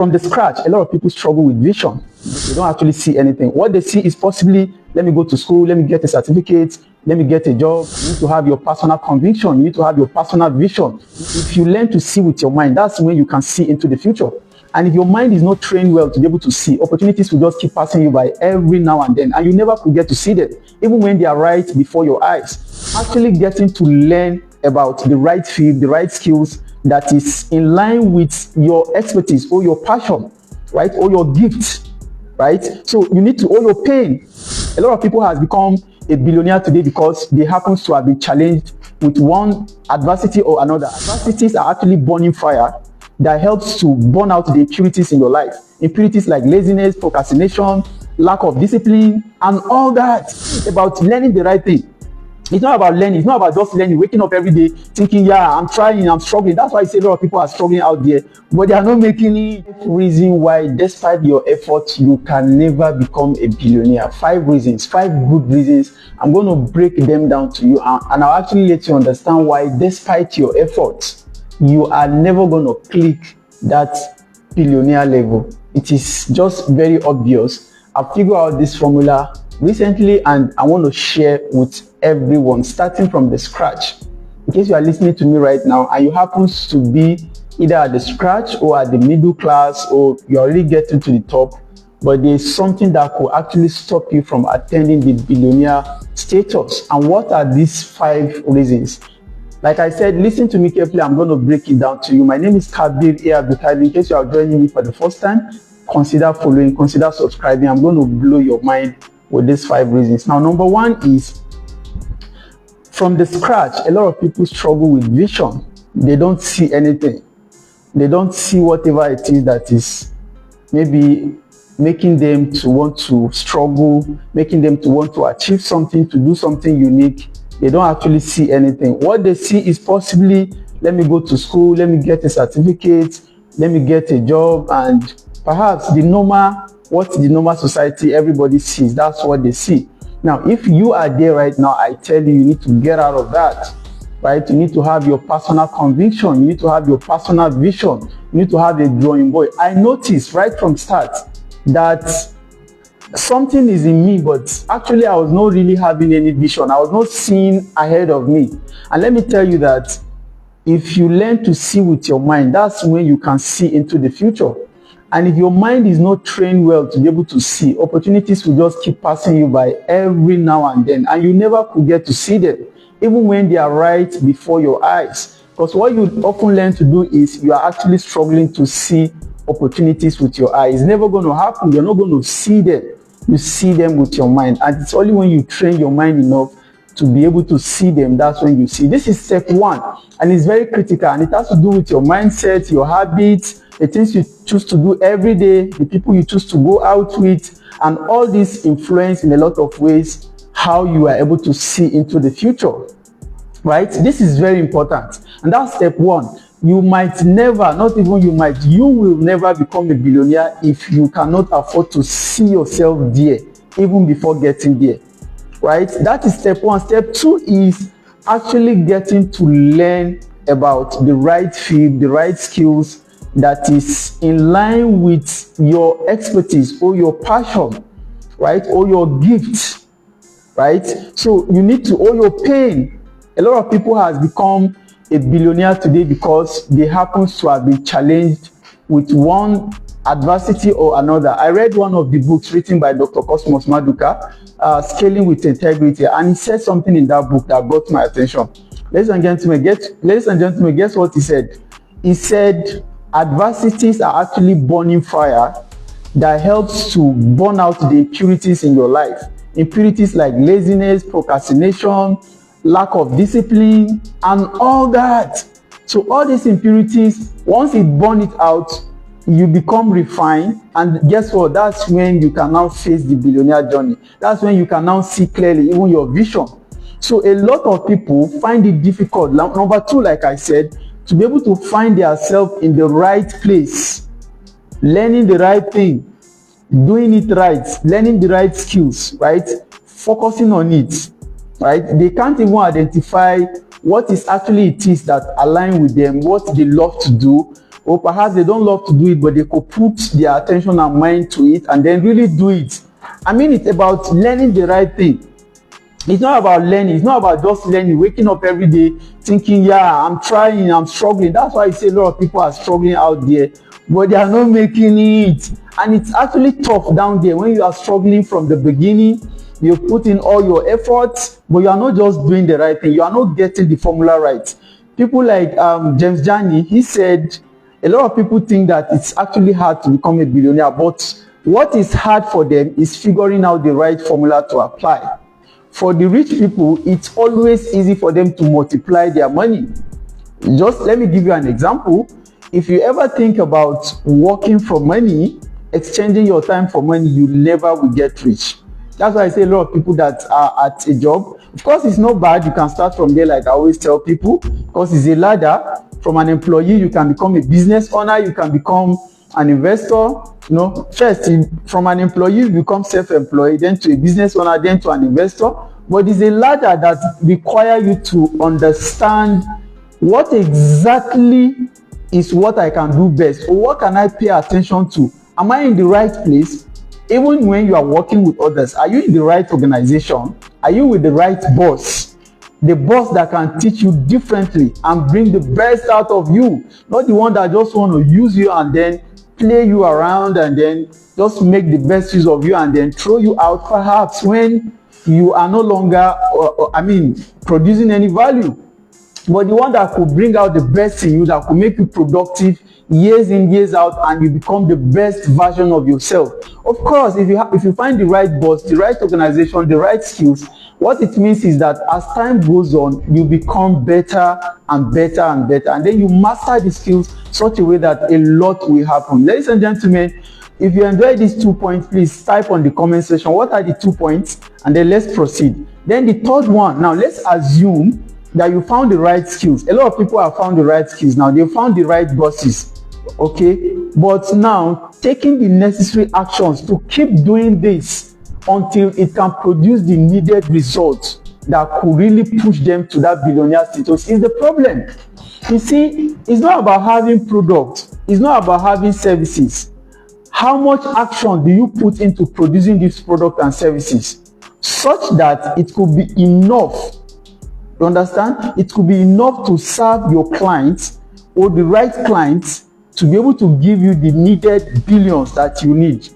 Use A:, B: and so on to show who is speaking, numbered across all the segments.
A: From the scratch, a lot of people struggle with vision. They don't actually see anything. What they see is possibly, let me go to school, let me get a certificate, let me get a job. You need to have your personal conviction. You need to have your personal vision. If you learn to see with your mind, that's when you can see into the future. And if your mind is not trained well to be able to see, opportunities will just keep passing you by every now and then, and you never could get to see them, even when they are right before your eyes. Actually getting to learn about the right field, the right skills that is in line with your expertise or your passion, right, or your gift, right? So you need to owe your pain. A lot of people has become a billionaire today because they happen to have been challenged with one adversity or another. Adversities are actually burning fire that helps to burn out the impurities in your life. Impurities like laziness, procrastination, lack of discipline, and all that. It's about learning the right thing. It's not about learning. It's not about just learning, waking up every day thinking, yeah, I'm trying, I'm struggling. That's why I say a lot of people are struggling out there, but they are not making any reason why, despite your efforts, you can never become a billionaire. 5 reasons, 5 good reasons. I'm going to break them down to you, and I'll actually let you understand why, despite your efforts, you are never going to click that billionaire level. It is just very obvious. I figured out this formula recently, and I want to share with everyone, starting from the scratch. In case you are listening to me right now and you happen to be either at the scratch or at the middle class, or you're already getting to the top, but there's something that could actually stop you from attaining the billionaire status. And what are these 5 reasons? Like I said, listen to me carefully. I'm going to break it down to you. My name is Kabir here. In case you are joining me for the first time, consider following, consider subscribing. I'm going to blow your mind with these 5 reasons. Now, number 1 is, from the scratch, a lot of people struggle with vision. They don't see anything. They don't see whatever it is that is maybe making them to want to struggle, making them to want to achieve something, to do something unique. They don't actually see anything. What they see is possibly, let me go to school, let me get a certificate, let me get a job, and perhaps what the normal society everybody sees, that's what they see. Now, if you are there right now, I tell you, you need to get out of that, right? You need to have your personal conviction. You need to have your personal vision. You need to have a drawing board. I noticed right from start that something is in me, but actually I was not really having any vision. I was not seeing ahead of me. And let me tell you that if you learn to see with your mind, that's when you can see into the future. And if your mind is not trained well to be able to see, opportunities will just keep passing you by every now and then, and you never could get to see them, even when they are right before your eyes. Because what you often learn to do is you are actually struggling to see opportunities with your eyes. It's never going to happen. You're not going to see them. You see them with your mind. And it's only when you train your mind enough to be able to see them, that's when you see. This is step 1, and it's very critical, and it has to do with your mindset, your habits, the things you choose to do every day, the people you choose to go out with, and all this influence in a lot of ways how you are able to see into the future, right? This is very important, and that's step 1. You might never, not even you might, you will never become a billionaire if you cannot afford to see yourself there, even before getting there, right? That is step 1. Step 2 is actually getting to learn about the right field, the right skills that is in line with your expertise or your passion, right, or your gift, right? So you need to owe your pain. A lot of people has become a billionaire today because they happen to have been challenged with one adversity or another. I read one of the books written by Dr. Cosmos Maduka, Scaling with Integrity, and he said something in that book that got my attention. Ladies and gentlemen, guess what he said? He said, adversities are actually burning fire that helps to burn out the impurities in your life. Impurities like laziness, procrastination, lack of discipline, and all that. So all these impurities, once it burn it out, you become refined, and guess what? That's when you can now face the billionaire journey. That's when you can now see clearly even your vision. So a lot of people find it difficult. Number 2, like I said, to be able to find themselves in the right place, learning the right thing, doing it right, learning the right skills, right, focusing on it, right? They can't even identify what is actually it is that align with them, what they love to do, or perhaps they don't love to do it, but they could put their attention and mind to it and then really do it. I mean, it's about learning the right thing. It's not about learning. It's not about just learning, waking up every day thinking, yeah, I'm trying, I'm struggling. That's why I say a lot of people are struggling out there, but they are not making it. And it's actually tough down there when you are struggling from the beginning. You put in all your efforts, but you are not just doing the right thing. You are not getting the formula right. People like James Jani, he said, a lot of people think that it's actually hard to become a billionaire, but what is hard for them is figuring out the right formula to apply. For the rich people, it's always easy for them to multiply their money. Just let me give you an example. If you ever think about working for money, exchanging your time for money, you never will get rich. That's why I say a lot of people that are at a job, of course, it's not bad. You can start from there, like I always tell people, because it's a ladder. From an employee, you can become a business owner, you can become an investor. You know, first, from an employee, you become self-employed, then to a business owner, then to an investor. But it's a ladder that requires you to understand what exactly is what I can do best, or what can I pay attention to. Am I in the right place? Even when you are working with others, are you in the right organization? Are you with the right boss? The boss that can teach you differently and bring the best out of you, not the one that just want to use you and then play you around and then just make the best use of you and then throw you out perhaps when you are no longer, producing any value. But the one that could bring out the best in you, that could make you productive years in, years out, and you become the best version of yourself. Of course, if you find the right boss, the right organization, the right skills, what it means is that as time goes on, you become better and better and better, and then you master the skills such a way that a lot will happen. Ladies and gentlemen, if you enjoy these 2 points, please type on the comment section what are the 2 points, and then let's proceed. Then the third one, now let's assume that you found the right skills. A lot of people have found the right skills now. They found the right bosses, okay? But now, taking the necessary actions to keep doing this until it can produce the needed results that could really push them to that billionaire status is the problem. You see, it's not about having products. It's not about having services. How much action do you put into producing these products and services such that it could be enough? You understand? It could be enough to serve your clients or the right clients to be able to give you the needed billions that you need.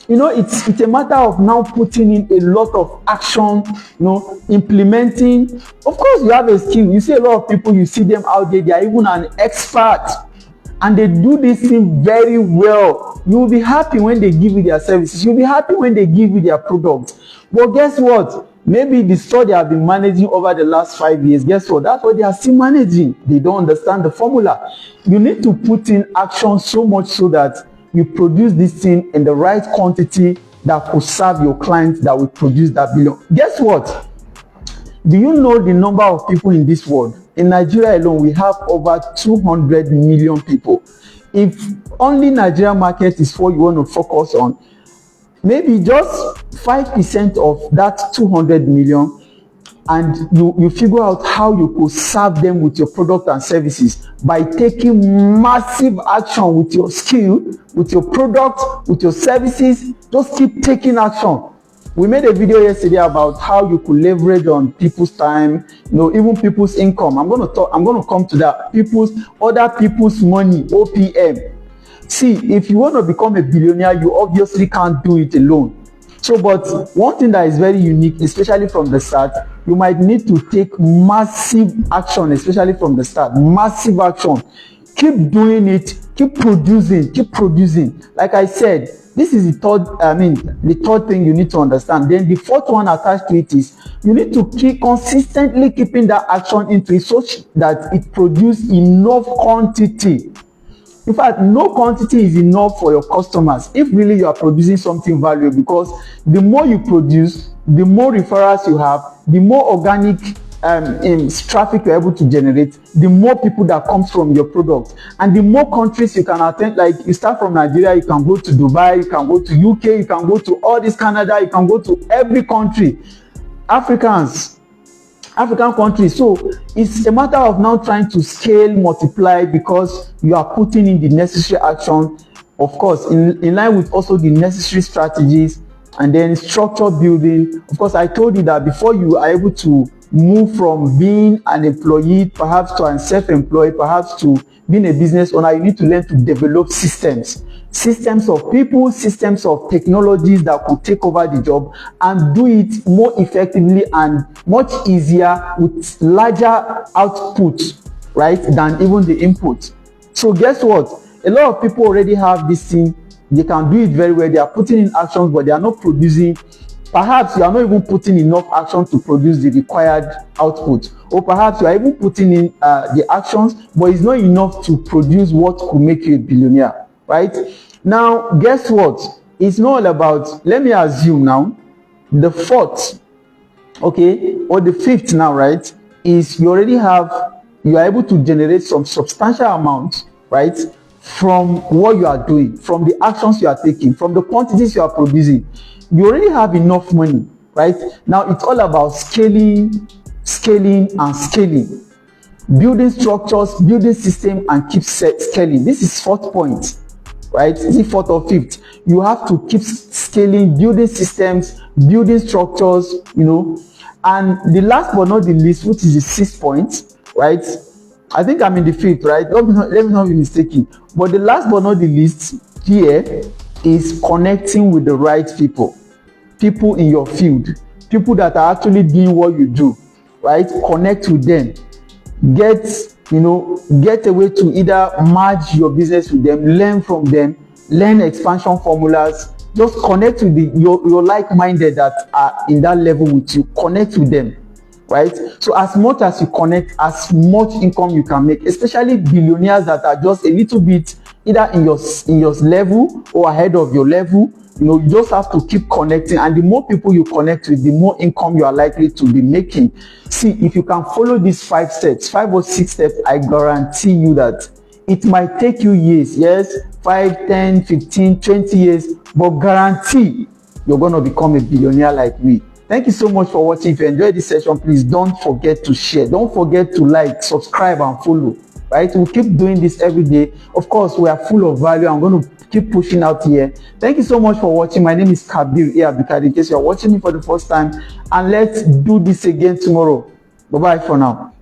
A: You know, it's a matter of now putting in a lot of action, you know, implementing. Of course, you have a skill. You see a lot of people, you see them out there, they are even an expert and they do this thing very well. You will be happy when they give you their services. You'll be happy when they give you their products. But guess what? Maybe the store they have been managing over the last 5 years, guess what? That's what they are still managing. They don't understand the formula. You need to put in action so much so that you produce this thing in the right quantity that could serve your clients, that will produce that billion. Guess what? Do you know the number of people in this world? In Nigeria alone, we have over 200 million people. If only Nigeria market is what you want to focus on, maybe just 5% of that 200 million, and you figure out how you could serve them with your product and services by taking massive action with your skill, with your product, with your services. Just keep taking action. We made a video yesterday about how you could leverage on people's time, you know, even people's income. I'm going to come to that. Other people's money, OPM. See, if you want to become a billionaire, you obviously can't do it alone. So, but one thing that is very unique, especially from the start, you might need to take massive action, especially from the start. Massive action. Keep doing it. Keep producing. Like I said, this is the third thing you need to understand. Then the fourth one attached to it is you need to keep consistently keeping that action into it such that it produces enough quantity. In fact, no quantity is enough for your customers if really you are producing something valuable, because the more you produce, the more referrals you have, the more organic traffic you're able to generate, the more people that comes from your product, and the more countries you can attend. Like, you start from Nigeria, you can go to Dubai, you can go to UK, you can go to all this Canada, you can go to every country. Africans, African countries. So it's a matter of now trying to scale, multiply, because you are putting in the necessary action, of course, in line with also the necessary strategies, and then structure building. Of course, I told you that before you are able to move from being an employee perhaps to a self-employed, perhaps to being a business owner, you need to learn to develop systems of people, systems of technologies that could take over the job and do it more effectively and much easier with larger output, right, than even the input. So guess what? A lot of people already have this thing. They can do it very well. They are putting in actions, but they are not producing. Perhaps you are not even putting enough action to produce the required output, or perhaps you are even putting in the actions, but it's not enough to produce what could make you a billionaire, right? Now, guess what? It's not all about, let me assume now, the fourth, okay, or the fifth now, right, is you are able to generate some substantial amount, right, from what you are doing, from the actions you are taking, from the quantities you are producing. You already have enough money, right? Now it's all about scaling, and scaling, building structures, building system, and keep scaling. This is fourth point, right? Is it fourth or fifth? You have to keep scaling, building systems, building structures, and the last but not the least, which is the sixth point, right? I think I'm in the fifth, right? Let me not be mistaken. But the last but not the least here is connecting with the right people in your field, people that are actually doing what you do, right? Connect with them. Get a way to either merge your business with them, learn from them, learn expansion formulas. Just connect with your like-minded that are in that level with you. Connect with them, right? So as much as you connect, as much income you can make, especially billionaires that are just a little bit either in your level or ahead of your level. You just have to keep connecting, and the more people you connect with, the more income you are likely to be making. See, if you can follow these 5 or 6 steps, I guarantee you that it might take you years, yes, 5, 10, 15, 20 years, but guarantee you're going to become a billionaire like me. Thank you so much for watching. If you enjoyed this session, please don't forget to share. Don't forget to like, subscribe, and follow. Right? We'll keep doing this every day. Of course, we are full of value. I'm going to keep pushing out here. Thank you so much for watching. My name is Kabir Abdulkadir. In case you're watching me for the first time, and let's do this again tomorrow. Bye-bye for now.